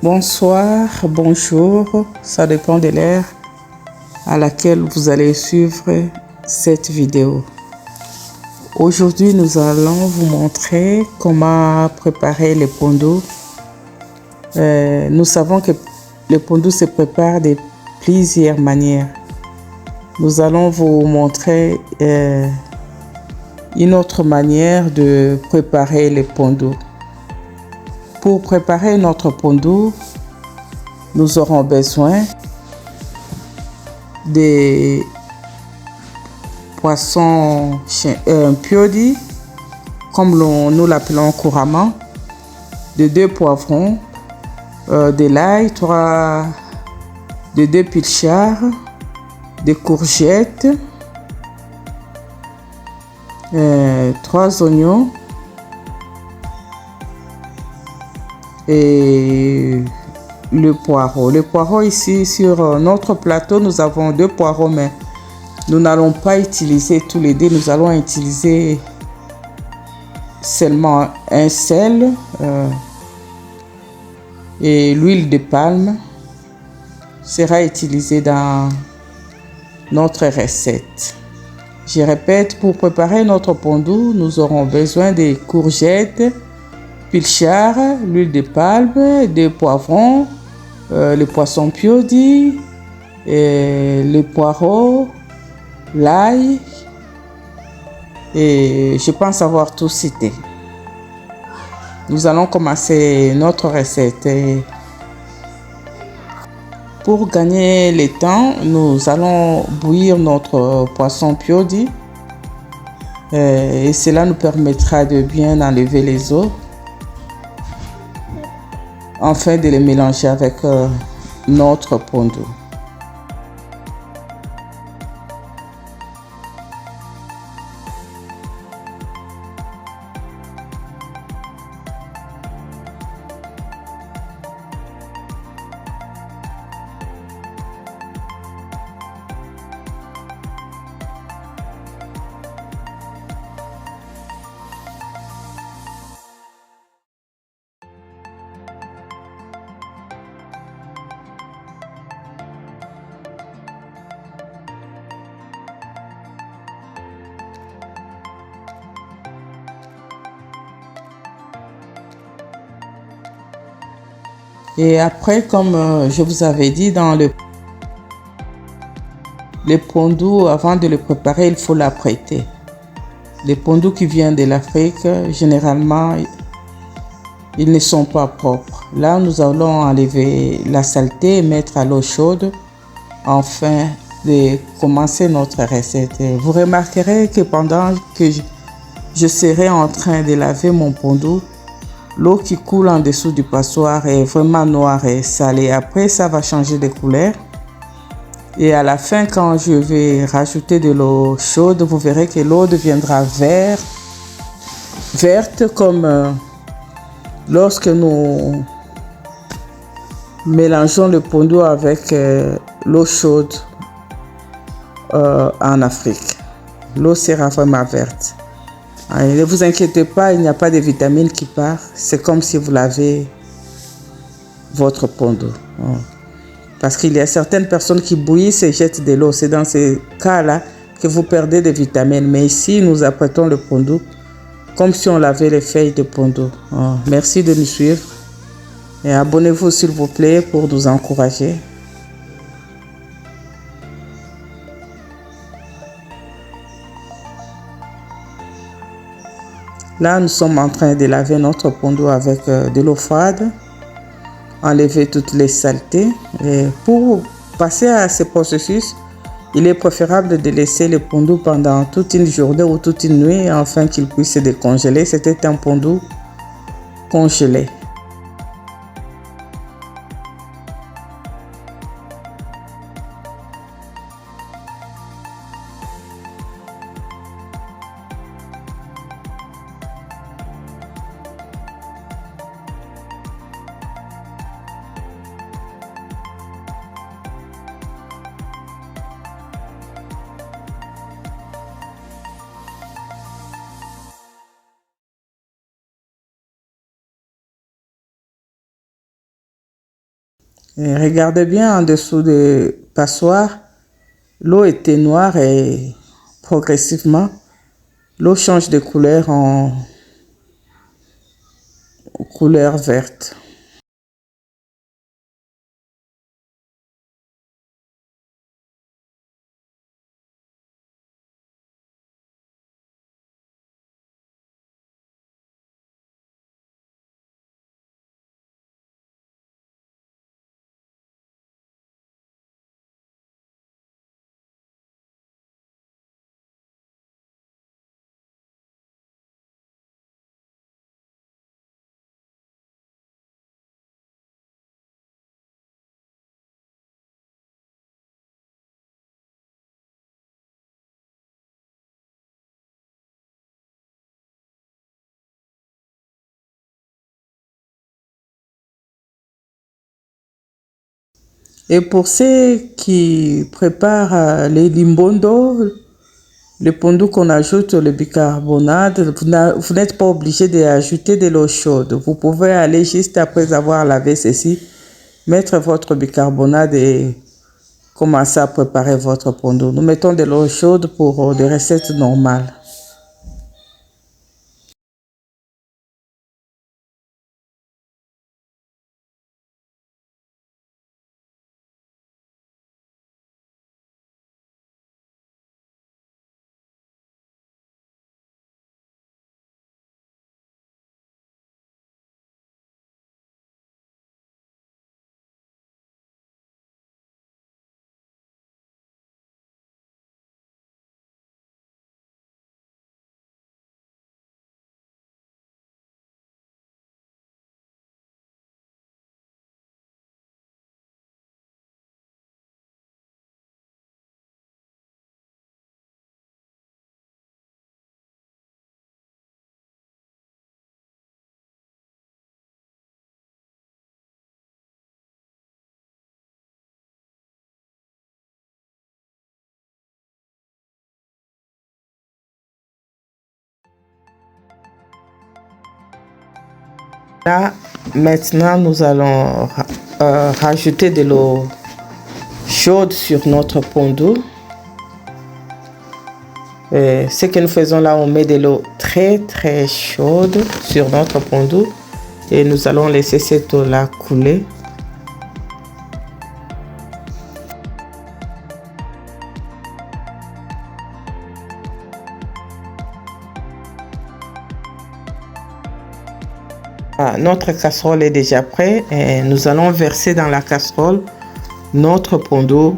Bonsoir, bonjour, ça dépend de l'heure à laquelle vous allez suivre cette vidéo. Aujourd'hui, nous allons vous montrer comment préparer les pondous. Nous savons que le pondou se prépare de plusieurs manières. Nous allons vous montrer une autre manière de préparer les pondous. Pour préparer notre pondou, nous aurons besoin des poissons piodi, comme nous l'appelons couramment, de 2 poivrons, de l'ail, 2 pilchards, des courgettes, 3 oignons et le poireau. Le poireau ici sur notre plateau, nous avons 2 poireaux, mais nous n'allons pas utiliser tous les 2. Nous allons utiliser seulement un seul et l'huile de palme sera utilisée dans notre recette. Je répète, pour préparer notre pondou, nous aurons besoin des courgettes, pilchard, l'huile de palme, des poivrons, le poisson piodi, le poireau, l'ail, et je pense avoir tout cité. Nous allons commencer notre recette. Pour gagner le temps, nous allons bouillir notre poisson piodi et cela nous permettra de bien enlever les eaux afin de les mélanger avec notre pondou. Et après, comme je vous avais dit, dans le pondou, avant de le préparer, il faut l'apprêter. Les pondous qui viennent de l'Afrique, généralement, ils ne sont pas propres. Là, nous allons enlever la saleté et mettre à l'eau chaude afin de commencer notre recette. Et vous remarquerez que pendant que je serai en train de laver mon pondou, l'eau qui coule en dessous du passoire est vraiment noire et salée. Après, ça va changer de couleur. Et à la fin, quand je vais rajouter de l'eau chaude, vous verrez que l'eau deviendra verte comme lorsque nous mélangeons le pondou avec l'eau chaude en Afrique. L'eau sera vraiment verte. Ne vous inquiétez pas, il n'y a pas de vitamines qui partent. C'est comme si vous lavez votre pondou. Parce qu'il y a certaines personnes qui bouillissent et jettent de l'eau. C'est dans ces cas-là que vous perdez des vitamines. Mais ici, nous apprêtons le pondou comme si on lavait les feuilles de pondou. Merci de nous suivre. Et abonnez-vous s'il vous plaît pour nous encourager. Là, nous sommes en train de laver notre pondou avec de l'eau froide, enlever toutes les saletés. Et pour passer à ce processus, il est préférable de laisser le pondou pendant toute une journée ou toute une nuit afin qu'il puisse se décongeler. C'était un pondou congelé. Et regardez bien en dessous de passoire, l'eau était noire et progressivement, l'eau change de couleur en couleur verte. Et pour ceux qui préparent les limbondo, le pondu qu'on ajoute le bicarbonate, vous n'êtes pas obligé d'ajouter de l'eau chaude. Vous pouvez aller juste après avoir lavé ceci, mettre votre bicarbonate et commencer à préparer votre pondu. Nous mettons de l'eau chaude pour des recettes normales. Là, maintenant, nous allons rajouter de l'eau chaude sur notre pondu. Ce que nous faisons là, on met de l'eau très chaude sur notre pondu et nous allons laisser cette eau-là couler. Notre casserole est déjà prête et nous allons verser dans la casserole notre pondu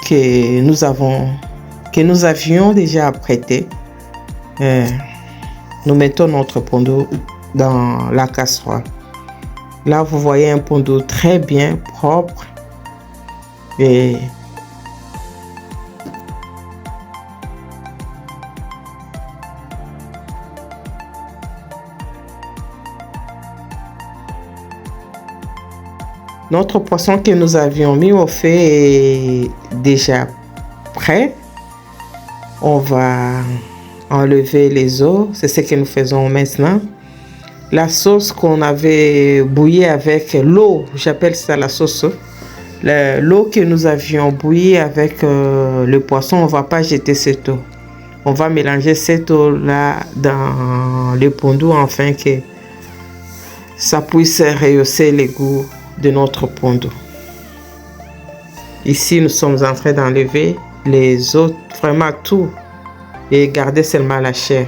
que nous avions déjà apprêté. Nous mettons notre pondu dans la casserole. Là, vous voyez un pondu très bien propre et notre poisson que nous avions mis au feu est déjà prêt. On va enlever les os. C'est ce que nous faisons maintenant. La sauce qu'on avait bouillie avec l'eau, j'appelle ça la sauce. L'eau que nous avions bouillie avec le poisson, on ne va pas jeter cette eau. On va mélanger cette eau-là dans le pondu afin que ça puisse rehausser le goût de notre pondu. Ici, nous sommes en train d'enlever les os, vraiment tout, et garder seulement la chair.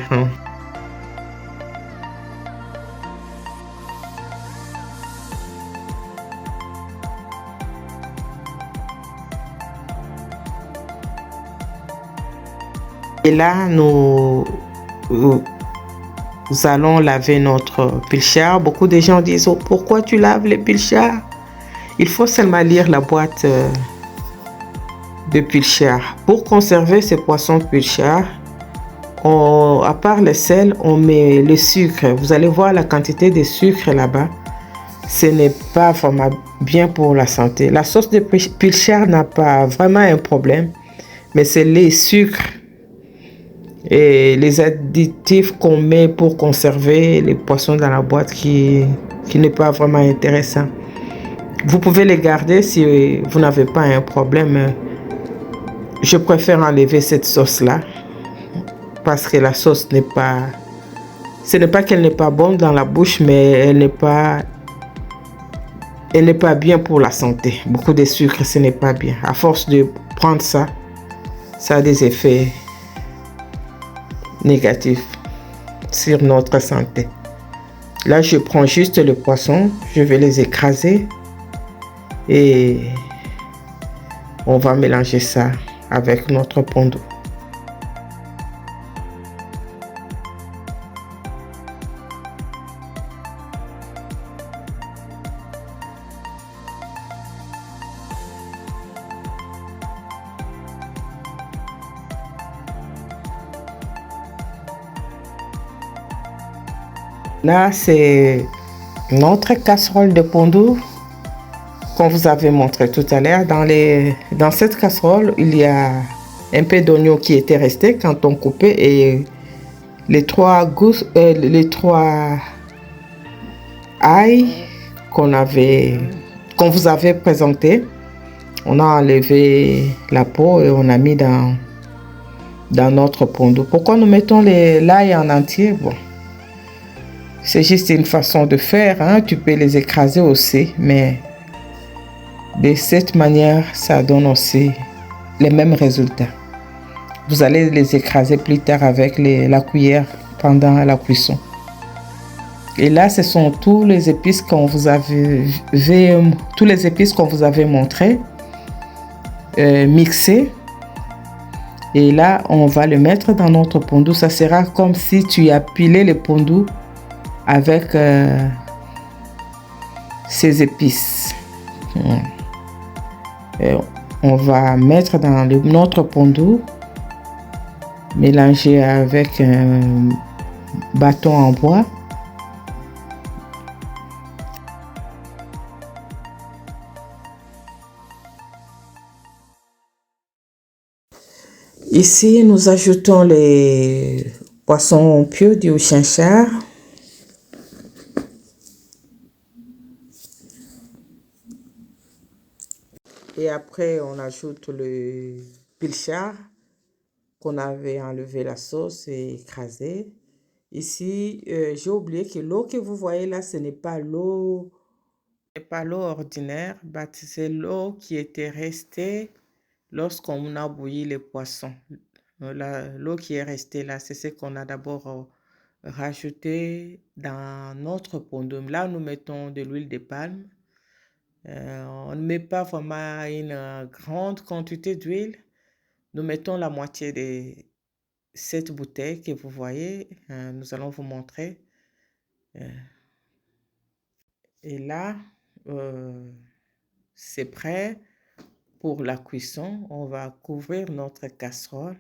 Et là, nous allons laver notre pilchard. Beaucoup de gens disent: oh, pourquoi tu laves les pilchards? Il faut seulement lire la boîte de pilchard. Pour conserver ces poissons pilchard, à part le sel, on met le sucre. Vous allez voir la quantité de sucre là-bas. Ce n'est pas vraiment bien pour la santé. La sauce de pilchard n'a pas vraiment un problème, mais c'est les sucres et les additifs qu'on met pour conserver les poissons dans la boîte qui n'est pas vraiment intéressant. Vous pouvez les garder si vous n'avez pas un problème. Je préfère enlever cette sauce-là parce que la sauce n'est pas... Ce n'est pas qu'elle n'est pas bonne dans la bouche, mais elle n'est pas bien pour la santé. Beaucoup de sucre, ce n'est pas bien. À force de prendre ça, ça a des effets négatifs sur notre santé. Là, je prends juste le poisson, je vais les écraser et on va mélanger ça avec notre pondu. Là, c'est notre casserole de pondu qu'on vous avait montré tout à l'heure. Dans cette casserole, il y a un peu d'oignon qui était resté quand on coupait et les trois ail qu'on vous avait présenté. On a enlevé la peau et on a mis dans notre pondu. Pourquoi nous mettons l'ail en entier? Bon, c'est juste une façon de faire, hein? Tu peux les écraser aussi, mais de cette manière, ça donne aussi les mêmes résultats. Vous allez les écraser plus tard avec la cuillère pendant la cuisson. Et là, ce sont tous les épices qu'on vous avait montré, mixés. Et là, on va le mettre dans notre pondu. Ça sera comme si tu as pilé le pondu avec ces épices. Et on va mettre dans notre pondu, mélanger avec un bâton en bois. Ici, nous ajoutons les poissons pieux du chinchard. Et après, on ajoute le pilchard qu'on avait enlevé la sauce et écrasé. Ici, j'ai oublié que l'eau que vous voyez là, ce n'est pas l'eau ordinaire, c'est l'eau qui était restée lorsqu'on a bouilli les poissons. L'eau qui est restée là, c'est ce qu'on a d'abord rajouté dans notre pondu. Là, nous mettons de l'huile de palme. On ne met pas vraiment une grande quantité d'huile. Nous mettons la moitié de cette bouteille que vous voyez. Nous allons vous montrer. Et là, c'est prêt pour la cuisson. On va couvrir notre casserole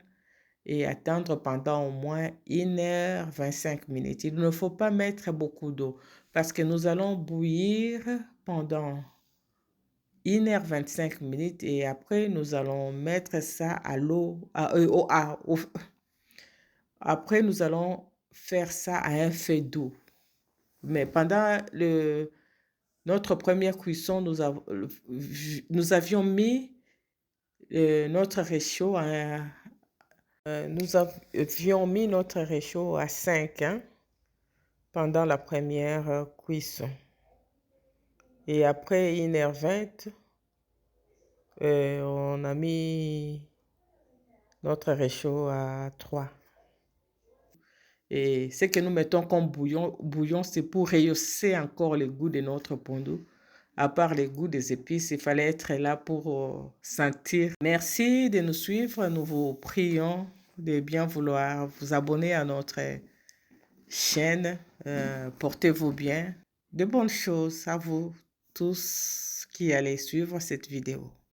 et attendre pendant au moins 1h25 minutes. Il ne faut pas mettre beaucoup d'eau parce que nous allons bouillir pendant 1h25 minutes et après nous allons mettre ça à l'eau. Après nous allons faire ça à un feu doux. Mais pendant notre première cuisson, nous avions mis notre réchaud à 5 pendant la première cuisson. Et après 1h20, on a mis notre réchaud à 3. Et ce que nous mettons comme bouillon, c'est pour rehausser encore le goût de notre pondu. À part le goût des épices, il fallait être là pour sentir. Merci de nous suivre. Nous vous prions de bien vouloir vous abonner à notre chaîne. Portez-vous bien. De bonnes choses à vous tous qui allez suivre cette vidéo.